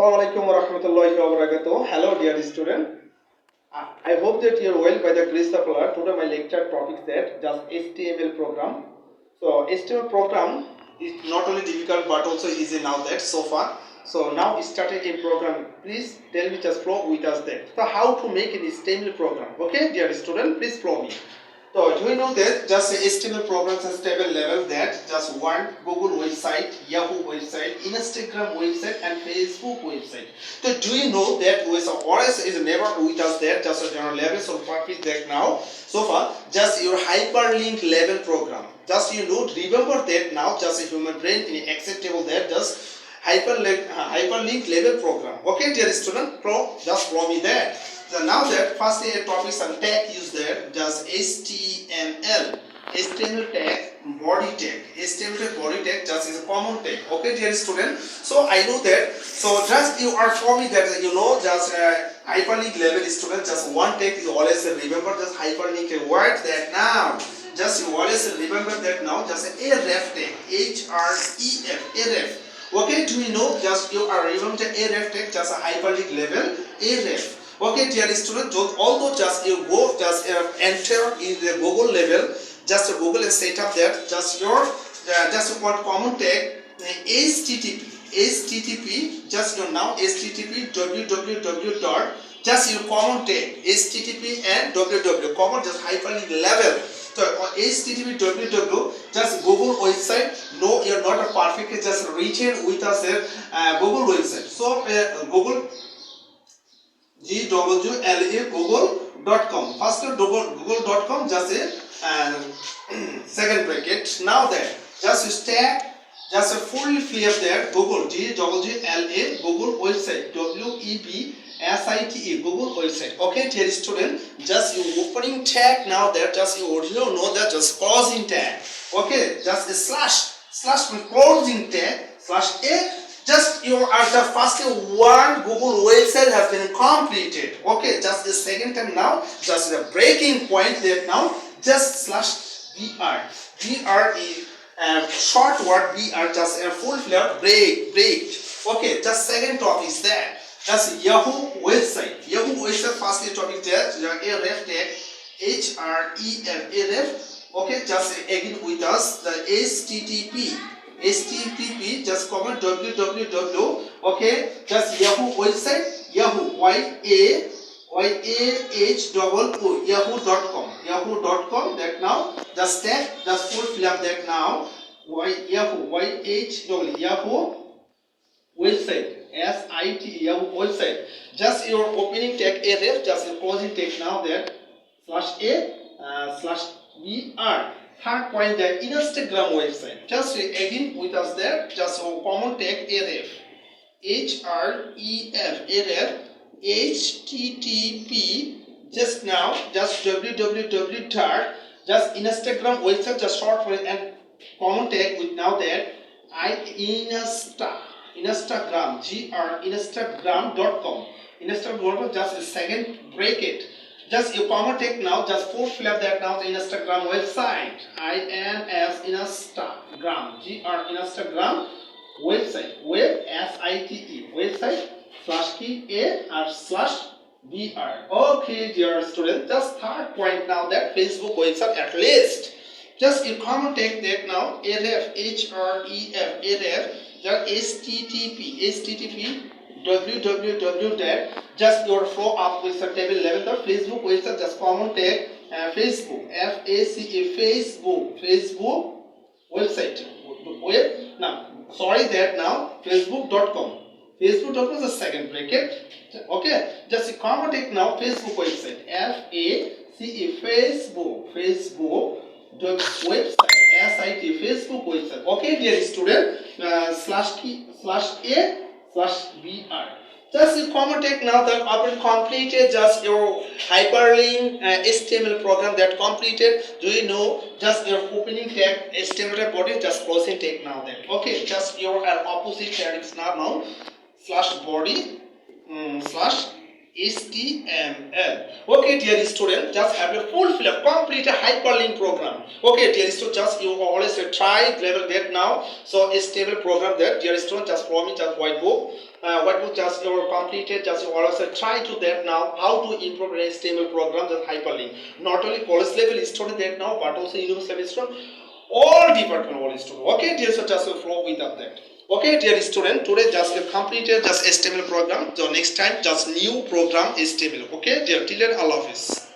Assalamualaikum warahmatullahi wabarakatuh. Hello dear student. I hope that you are well by the grace of Allah. Today my lecture topic is that just HTML program. So HTML program is not only difficult but also easy now that so far. So now started a program. Please tell me just flow with us that. So how to make an HTML program? Okay dear student, please follow me. So do you know that just HTML programs and stable level that just one Google website, Yahoo website, Instagram website and Facebook website. So do you know that with OS is never with us there just a general level so purpose that now so far just your hyperlink level program. Just you know remember that now just a human brain in acceptable that just hyperlink level program. Okay dear student, just follow me there. So now that first topics and tag use there just HTML tag body tag body tag just is a common tag. Okay dear student, so I know that so just you are for me that you know just hyperlink level student just one tag you always remember just hyperlink word that now just you always remember that now just a ref tag href ref. Okay, do you know just you are remember a ref tag just a hyperlink level a ref. Okay dear student, although just you go just enter in the Google level just Google and set up that just your just one common tag http just you now http www dot just your common tag http and www common just hyperlink level. So http www just Google website. No, you're not a perfectly just written with us Google website. So Google GWLA google.com. First google.com just a second bracket. Now there just stack just a full fill up there Google GWLA Google website WEBSITE Google website. Okay dear student, just you opening tag now there just you original know that just closing tag. Okay, just a slash with closing tag slash a. Just you are the first one Google website has been completed. Okay, just the second time now, just the breaking point there now, just slash br. Br is short word br just a full flavor break. Okay, just second topic is there. Just Yahoo website. Yahoo website first topic there. A ref tag href a ref. Okay, just again with us the http just comment www. Okay, just Yahoo website Yahoo yahoo.com that now just tag just full fill up that now Yahoo Yahoo website site Yahoo website just your opening tag a ref just your closing tag now there slash a slash br. Third point the Instagram website just again with us there just common tag aref href http just now just www dot just Instagram website just short for and common tag with now that Instagram instagram.com Instagram just a second bracket. Just you common tag now just full fill up that now the Instagram website Instagram Instagram website site website slash key a or slash br. Okay dear student, just third point now that Facebook website at least just you common tag that now aref href just http www that just your flow up with a table level the Facebook website just common tag Facebook Facebook website web now sorry that now facebook.com is the second bracket. Okay, just a common tag now Facebook website Facebook the website site Facebook website. Okay dear student, slash key slash a slash br. Just you common tag now that already completed just your hyperlink HTML program that completed. Do you know just your opening tag HTML body just closing tag now that. Okay, just your opposite tag is now slash body slash HTML. Okay, dear student, just have a full fill up, complete a hyperlink program. Okay, dear student, just you always try level that now. So HTML program that, dear student, just for me, just white book just you completed, just you always try to that now how to improve an HTML program, just hyperlink. Not only college level student that now, but also university level student, all department all student. Okay, dear student, just flow with that. Okay, dear student, today just we have completed just HTML program. So next time just new program HTML. Okay, dear, till then, Allah Hafiz.